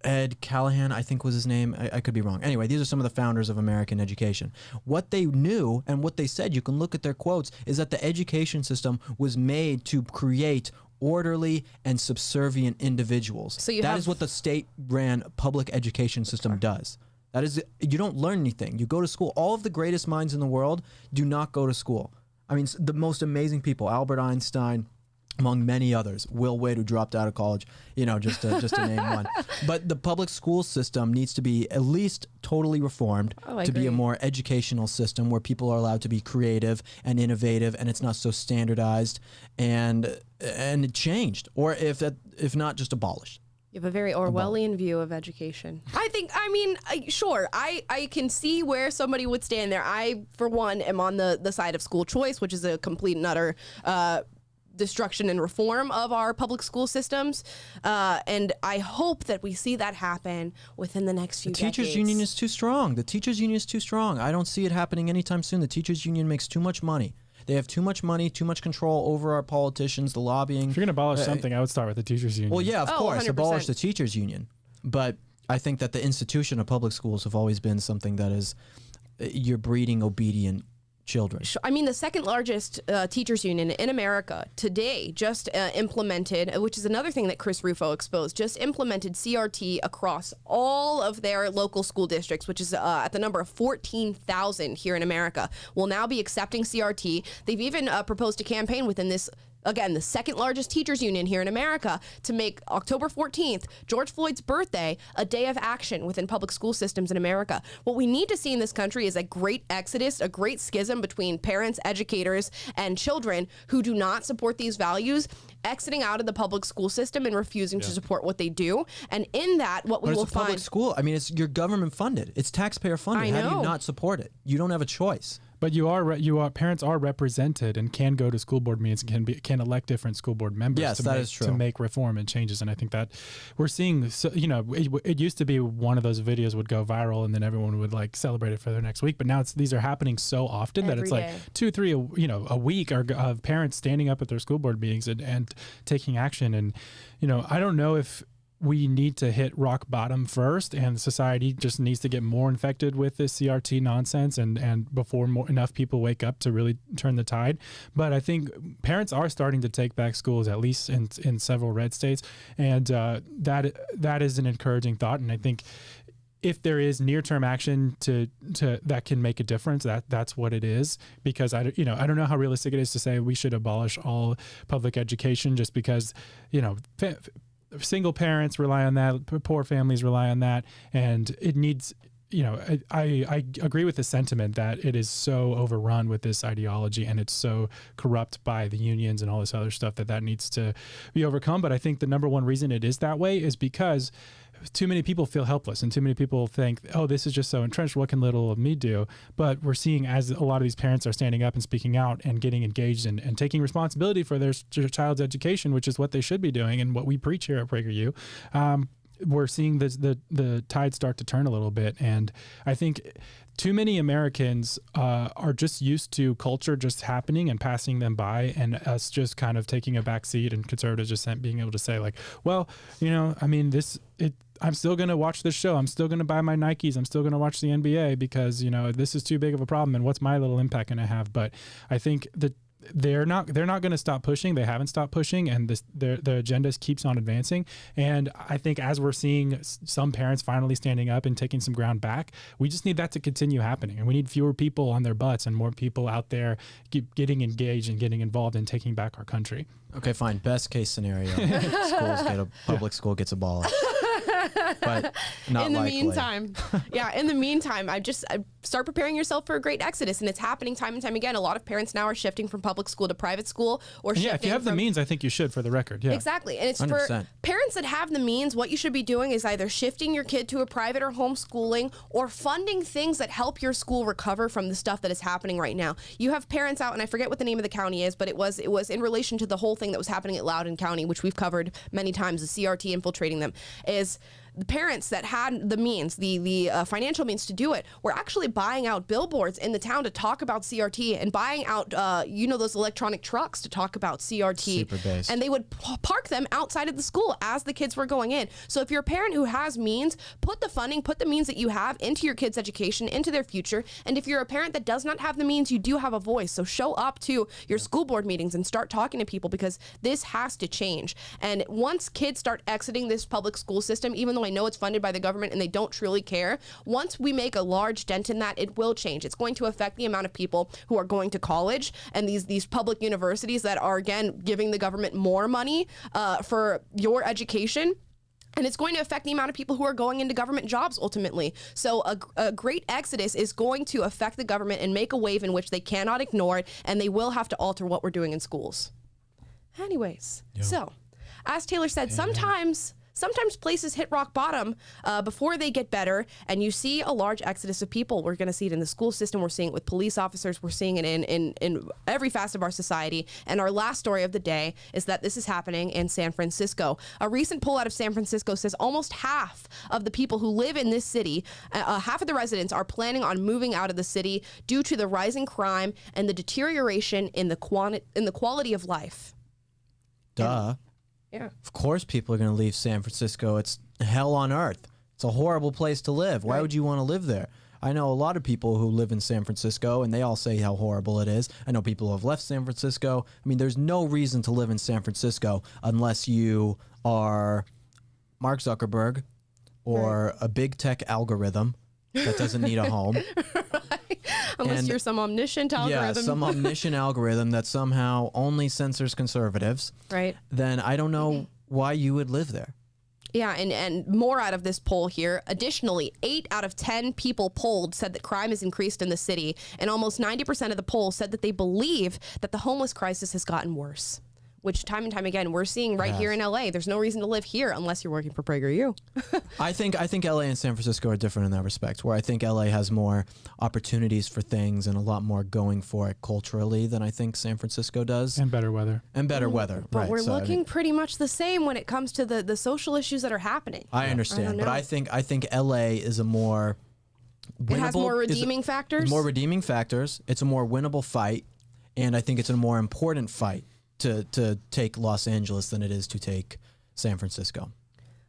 Ed Callahan, I think was his name. I could be wrong. Anyway, these are some of the founders of American education. What they knew and what they said, you can look at their quotes, is that the education system was made to create orderly and subservient individuals. So that is what the state-ran public education system does. That is, you don't learn anything. You go to school. All of the greatest minds in the world do not go to school. I mean, the most amazing people, Albert Einstein, among many others, Will Wade, who dropped out of college, just to name one. But the public school system needs to be at least totally reformed to be a more educational system where people are allowed to be creative and innovative, and it's not so standardized and it changed, or if not, just abolished. You have a very Orwellian view of education. Sure, I can see where somebody would stand there. I, for one, am on the side of school choice, which is a complete and utter destruction and reform of our public school systems. And I hope that we see that happen within the next few decades. The teachers union is too strong. I don't see it happening anytime soon. The teachers union makes too much money. They have too much money, too much control over our politicians, the lobbying. If you're going to abolish something, I would start with the teachers union. Well, yeah, of course, 100%. Abolish the teachers union. But I think that the institution of public schools have always been something that is, you're breeding obedient children. I mean, the second largest teachers union in America today just implemented, which is another thing that Chris Rufo exposed, just implemented CRT across all of their local school districts, which is at the number of 14,000 here in America, will now be accepting CRT. They've even proposed a campaign within this, again, the second largest teachers union here in America, to make October 14th, George Floyd's birthday, a day of action within public school systems in America. What we need to see in this country is a great exodus, a great schism between parents, educators, and children who do not support these values, exiting out of the public school system and refusing to support what they do. And in that, what we will find... public school. I mean, it's your government funded. It's taxpayer funded. How do you not support it? You don't have a choice. But parents are represented and can go to school board meetings and can elect different school board members. Yes, that is true. To make reform and changes. And I think that we're seeing, it used to be one of those videos would go viral and then everyone would like celebrate it for their next week. But now these are happening so often that it's like 2, 3, a week of parents standing up at their school board meetings and taking action. And, I don't know if we need to hit rock bottom first, and society just needs to get more infected with this CRT nonsense and before enough people wake up to really turn the tide. But I think parents are starting to take back schools, at least in several red states, and that is an encouraging thought. And I think if there is near-term action to that can make a difference, that's what it is. Because I don't know how realistic it is to say we should abolish all public education just because single parents rely on that, poor families rely on that, and it needs, I agree with the sentiment that it is so overrun with this ideology and it's so corrupt by the unions and all this other stuff that needs to be overcome. But I think the number one reason it is that way is because too many people feel helpless and too many people think, oh, this is just so entrenched, what can little of me do? But we're seeing as a lot of these parents are standing up and speaking out and getting engaged and taking responsibility for their child's education, which is what they should be doing and what we preach here at PragerU, we're seeing the tide start to turn a little bit. And I think too many Americans are just used to culture just happening and passing them by, and us just kind of taking a back seat, and conservatives just being able to say like, well, I'm still going to watch this show. I'm still going to buy my Nikes. I'm still going to watch the NBA because, this is too big of a problem. And what's my little impact going to have? But I think that they're not going to stop pushing. They haven't stopped pushing, and the agenda keeps on advancing. And I think as we're seeing some parents finally standing up and taking some ground back, we just need that to continue happening. And we need fewer people on their butts and more people out there getting engaged and getting involved in taking back our country. Okay, fine. Best case scenario, public school gets abolished. but not in the likely. meantime, in the meantime, I start preparing yourself for a great exodus, and it's happening time and time again. A lot of parents now are shifting from public school to private school, or yeah, if you have the means, I think you should, for the record. Yeah, exactly. And it's 100%. for parents that have the means. What you should be doing is either shifting your kid to a private or homeschooling, or funding things that help your school recover from the stuff that is happening right now. You have parents out, and I forget what the name of the county is, but it was in relation to the whole thing that was happening at Loudoun County, which we've covered many times, the CRT infiltrating them, is the parents that had the means, the financial means to do it, were actually buying out billboards in the town to talk about CRT, and buying out, those electronic trucks to talk about CRT. Super base. And they would park them outside of the school as the kids were going in. So if you're a parent who has means, put the means that you have into your kids' education, into their future. And if you're a parent that does not have the means, you do have a voice. So show up to your school board meetings and start talking to people, because this has to change. And once kids start exiting this public school system, even though I know it's funded by the government and they don't truly care, once we make a large dent in that, it will change. It's going to affect the amount of people who are going to college and these public universities that are, again, giving the government more money for your education. And it's going to affect the amount of people who are going into government jobs ultimately. So a great exodus is going to affect the government and make a wave in which they cannot ignore it, and they will have to alter what we're doing in schools. Anyways, so as Taylor said, sometimes places hit rock bottom before they get better, and you see a large exodus of people. We're going to see it in the school system. We're seeing it with police officers. We're seeing it in every facet of our society. And our last story of the day is that this is happening in San Francisco. A recent poll out of San Francisco says almost half of the people who live in this city, half of the residents, are planning on moving out of the city due to the rising crime and the deterioration in the quality of life. Duh. Yeah. Of course people are going to leave San Francisco. It's hell on earth. It's a horrible place to live. Why would you want to live there? I know a lot of people who live in San Francisco, and they all say how horrible it is. I know people who have left San Francisco. I mean, there's no reason to live in San Francisco unless you are Mark Zuckerberg or a big tech algorithm that doesn't need a home. Unless you're some omniscient algorithm. Yeah, some omniscient algorithm that somehow only censors conservatives. Right. Then I don't know why you would live there. Yeah, and more out of this poll here. Additionally, 8 out of 10 people polled said that crime has increased in the city, and almost 90% of the poll said that they believe that the homeless crisis has gotten worse. Which time and time again we're seeing right here in LA. There's no reason to live here unless you're working for PragerU. I think LA and San Francisco are different in that respect, where I think LA has more opportunities for things and a lot more going for it culturally than I think San Francisco does. And better weather. And better weather, But right. we're So, looking pretty much the same when it comes to the social issues that are happening. I understand, but I think LA is a more winnable, It has more redeeming factors? More redeeming factors. It's a more winnable fight, and I think it's a more important fight to take Los Angeles than it is to take San Francisco.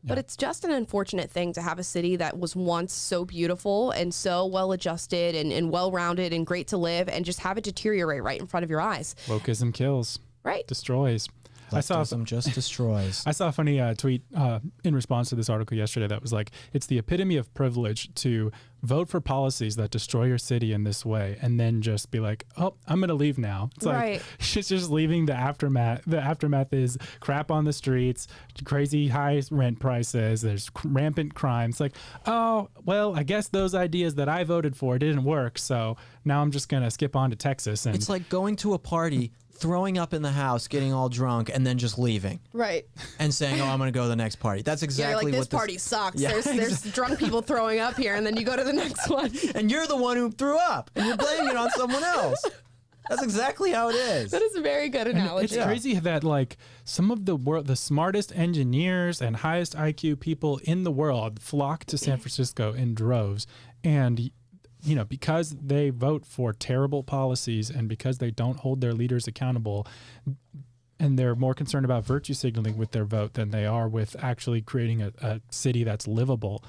But it's just an unfortunate thing to have a city that was once so beautiful and so well adjusted and well rounded and great to live, and just have it deteriorate right in front of your eyes. Wokeism kills. Right. Destroys. Leftism just destroys. I saw a funny tweet in response to this article yesterday that was like, it's the epitome of privilege to vote for policies that destroy your city in this way and then just be like, oh, I'm going to leave now. It's like, she's just leaving the aftermath. The aftermath is crap on the streets, crazy high rent prices, there's rampant crime. It's like, oh, well, I guess those ideas that I voted for didn't work, so now I'm just going to skip on to Texas. And it's like going to a party, throwing up in the house, getting all drunk, and then just leaving. Right. And saying, oh, I'm going to go to the next party. That's exactly like, what this party sucks. Yeah, There's drunk people throwing up here, and then you go to the next one. And you're the one who threw up, and you're blaming it on someone else. That's exactly how it is. That is a very good analogy. It's crazy that like some of the smartest engineers and highest IQ people in the world flock to San Francisco in droves, and you know, because they vote for terrible policies and because they don't hold their leaders accountable, and they're more concerned about virtue signaling with their vote than they are with actually creating a city that's livable.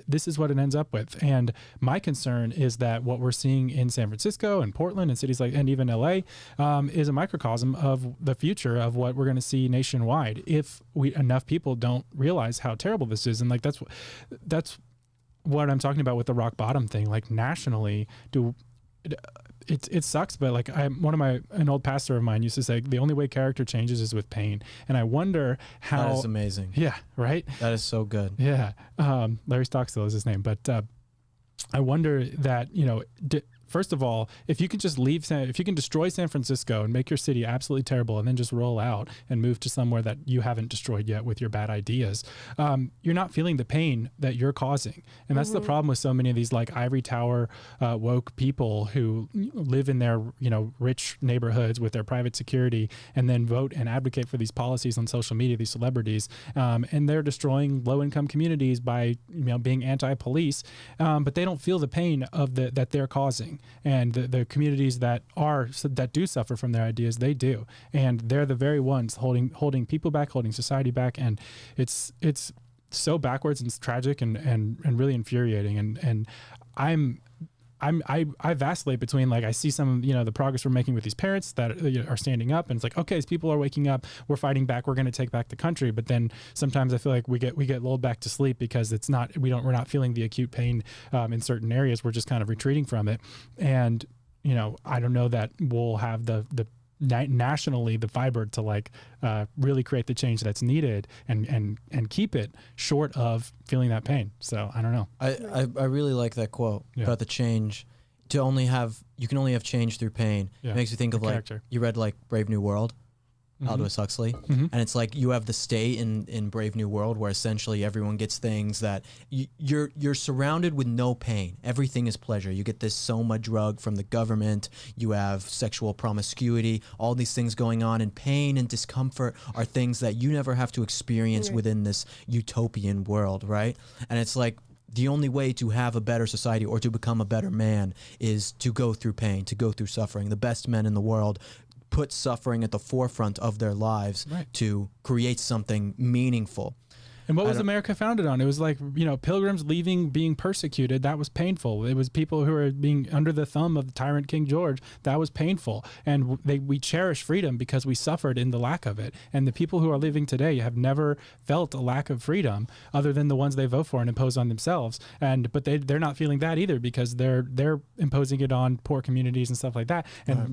This is what it ends up with. And my concern is that what we're seeing in San Francisco and Portland and cities like, and even LA, is a microcosm of the future of what we're going to see nationwide if enough people don't realize how terrible this is. And like, that's what I'm talking about with the rock bottom thing. Like nationally, it sucks, but like an old pastor of mine used to say, the only way character changes is with pain. And I wonder how. That is amazing. Yeah, right? That is so good. Yeah. Larry Stockstill is his name. But I wonder that, first of all, if you can just if you can destroy San Francisco and make your city absolutely terrible and then just roll out and move to somewhere that you haven't destroyed yet with your bad ideas, you're not feeling the pain that you're causing. And that's the problem with so many of these like ivory tower woke people who live in their, rich neighborhoods with their private security and then vote and advocate for these policies on social media, these celebrities, and they're destroying low-income communities by, being anti-police, but they don't feel the pain of that they're causing. And the communities that do suffer from their ideas, they do, and they're the very ones holding people back, holding society back, and it's so backwards and it's tragic and really infuriating. And I vacillate between, like, I see some, the progress we're making with these parents that are standing up, and it's like, okay, as people are waking up, we're fighting back, we're going to take back the country. But then sometimes I feel like we get lulled back to sleep because we're not feeling the acute pain in certain areas. We're just kind of retreating from it. And, I don't know that we'll have the nationally the fiber to really create the change that's needed and keep it short of feeling that pain. So I don't know. I really like that quote about the change. You can only have change through pain. It makes me think of character. You read Brave New World, Aldous Huxley, and it's like you have the state in Brave New World where essentially everyone gets things that you're surrounded with no pain. Everything is pleasure. You get this soma drug from the government. You have sexual promiscuity, all these things going on, and pain and discomfort are things that you never have to experience within this utopian world, right? And it's like the only way to have a better society or to become a better man is to go through pain, to go through suffering. The best men in the world put suffering at the forefront of their lives to create something meaningful. And what was America founded on? It was like, pilgrims leaving, being persecuted. That was painful. It was people who were being under the thumb of the tyrant King George. That was painful. And we cherish freedom because we suffered in the lack of it. And the people who are living today have never felt a lack of freedom other than the ones they vote for and impose on themselves. But they're not feeling that either because they're imposing it on poor communities and stuff like that.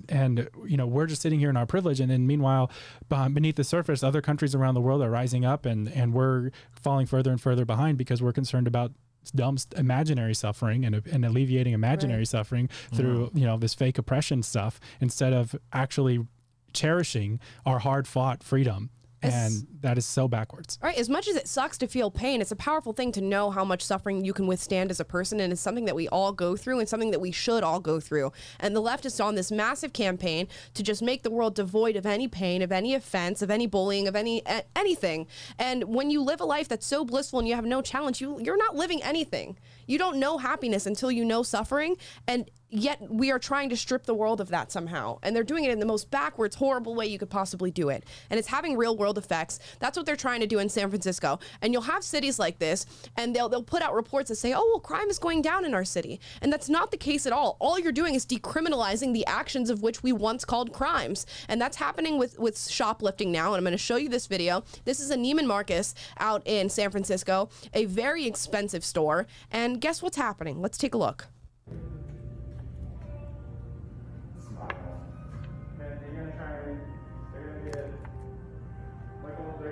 And we're just sitting here in our privilege. And then meanwhile, beneath the surface, other countries around the world are rising up and we're falling further and further behind because we're concerned about dumb imaginary suffering and alleviating imaginary suffering through this fake oppression stuff instead of actually cherishing our hard-fought freedom. And that is so backwards. Right. As much as it sucks to feel pain, it's a powerful thing to know how much suffering you can withstand as a person. And it's something that we all go through and something that we should all go through. And the leftists are on this massive campaign to just make the world devoid of any pain, of any offense, of any bullying, of anything. And when you live a life that's so blissful and you have no challenge, you're not living anything. You don't know happiness until you know suffering. And yet we are trying to strip the world of that somehow. And they're doing it in the most backwards, horrible way you could possibly do it. And it's having real world effects. That's what they're trying to do in San Francisco. And you'll have cities like this, and they'll put out reports that say, oh, well, crime is going down in our city. And that's not the case at all. All you're doing is decriminalizing the actions of which we once called crimes. And that's happening with shoplifting now. And I'm going to show you this video. This is a Neiman Marcus out in San Francisco, a very expensive store. And guess what's happening? Let's take a look.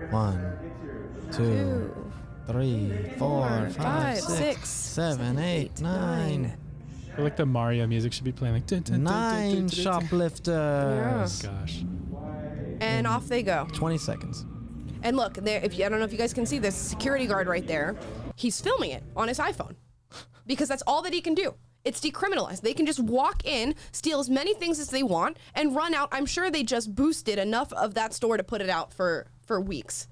1, 2, 3, 4, 5, 6, 7, 8, 9. I feel like the Mario music should be playing like 9 shoplifters. Oh, gosh. And off they go. 20 seconds. And look, I don't know if you guys can see this security guard right there. He's filming it on his iPhone because that's all that he can do. It's decriminalized. They can just walk in, steal as many things as they want, and run out. I'm sure they just boosted enough of that store to put it out for weeks.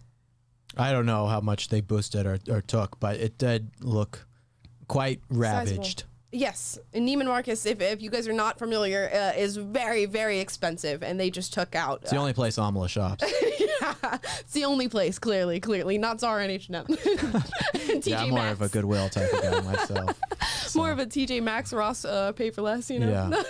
I don't know how much they boosted or took, but it did look quite ravaged. Sizable. Yes, and Neiman Marcus, if you guys are not familiar, is very, very expensive, and they just took out. It's the only place Amala shops. Yeah, it's the only place, clearly, not Zara and H&M. TJ yeah, I'm more Maxx. of a Goodwill type of guy myself. So. More of a TJ Maxx, Ross, pay for less, Yeah.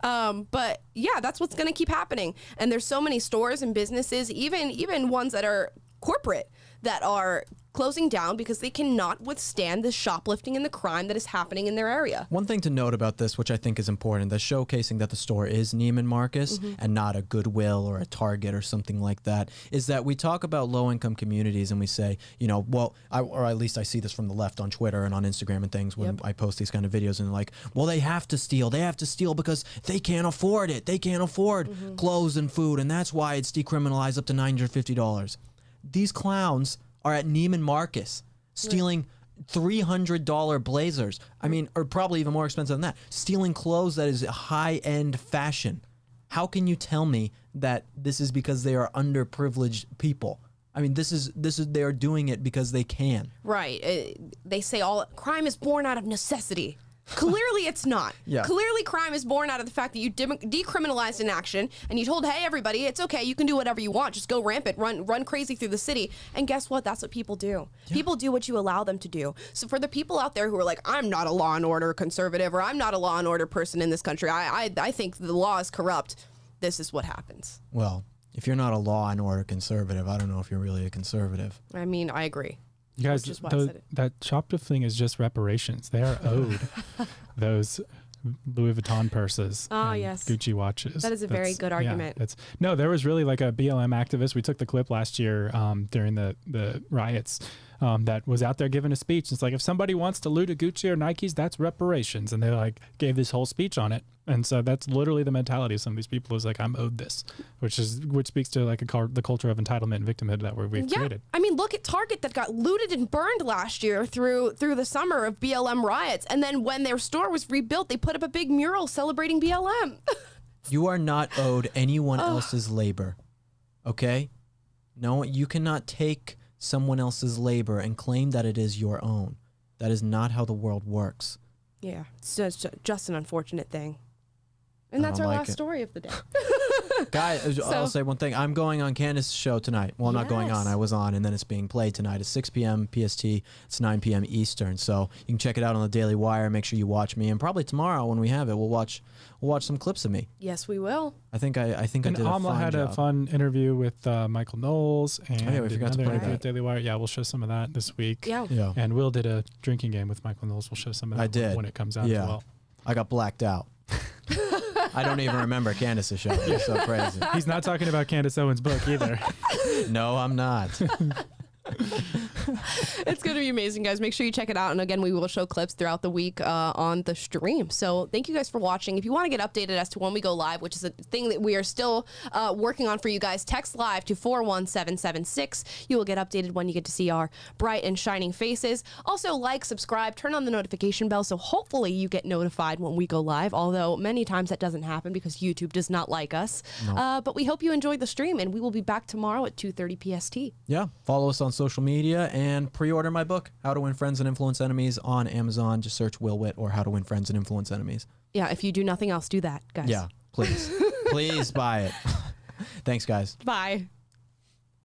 But yeah, that's what's going to keep happening. And there's so many stores and businesses, even ones that are corporate, that are closing down because they cannot withstand the shoplifting and the crime that is happening in their area. One thing to note about this, which I think is important, that's showcasing that the store is Neiman Marcus and not a Goodwill or a Target or something like that, is that we talk about low-income communities and we say, you know, well, or at least I see this from the left on Twitter and on Instagram and things when I post these kind of videos, and they're like, well, they have to steal because they can't afford it. They can't afford clothes and food, and that's why it's decriminalized up to $950. These clowns are at Neiman Marcus stealing $300 blazers. I mean, or probably even more expensive than that. Stealing clothes that is high-end fashion. How can you tell me that this is because they are underprivileged people? I mean, this is they are doing it because they can. Right. They say all crime is born out of necessity. Clearly it's not. Yeah. Clearly crime is born out of the fact that you decriminalized an action and you told, hey, everybody, it's okay. You can do whatever you want. Just go rampant, run crazy through the city. And guess what? That's what people do. Yeah. People do what you allow them to do. So for the people out there who are like, I'm not a law and order conservative, or I'm not a law and order person in this country, I think the law is corrupt. This is what happens. Well, if you're not a law and order conservative, I don't know if you're really a conservative. I mean, I agree. You guys, that shoplifting is just reparations. They are owed those Louis Vuitton purses and yes. Gucci watches. That is a very good argument. No, there was really like a BLM activist. We took the clip last year during the riots that was out there giving a speech. It's like, if somebody wants to loot a Gucci or Nikes, that's reparations. And they like gave this whole speech on it. And so that's literally the mentality of some of these people, is like, I'm owed this, which speaks to like the culture of entitlement and victimhood that we've created. I mean, look at Target that got looted and burned last year through the summer of BLM riots. And then when their store was rebuilt, they put up a big mural celebrating BLM. You are not owed anyone else's labor, okay? No, you cannot take someone else's labor and claim that it is your own. That is not how the world works. Yeah, it's just an unfortunate thing. And that's our last story of the day. Guys, I'll say one thing. I'm going on Candace's show tonight. Well, not going on. I was on, and then it's being played tonight at 6 p.m. PST. It's 9 p.m. Eastern. So you can check it out on the Daily Wire. Make sure you watch me. And probably tomorrow when we have it, we'll watch some clips of me. Yes, we will. I think I did a Amla fine had job. a fun interview with Michael Knowles, and we forgot to play interview that. with Daily Wire. Yeah, we'll show some of that this week. Yeah. And Will did a drinking game with Michael Knowles. We'll show some of that when it comes out as well. I got blacked out. I don't even remember Candace's show. It's so crazy. He's not talking about Candace Owens' book either. No, I'm not. It's going to be amazing, guys. Make sure you check it out. And again, we will show clips throughout the week on the stream. So thank you guys for watching. If you want to get updated as to when we go live, which is a thing that we are still working on for you guys, text live to 41776. You will get updated when you get to see our bright and shining faces. Also, like, subscribe, turn on the notification bell, so hopefully you get notified when we go live, although many times that doesn't happen because YouTube does not like us. No. But we hope you enjoyed the stream, and we will be back tomorrow at 2:30 PST. Yeah, follow us on social media and pre-order my book, How to Win Friends and Influence Enemies, on Amazon. Just search Will Witt or How to Win Friends and Influence Enemies. Yeah, if you do nothing else, do that, guys. Yeah, please. Please buy it. Thanks, guys. Bye.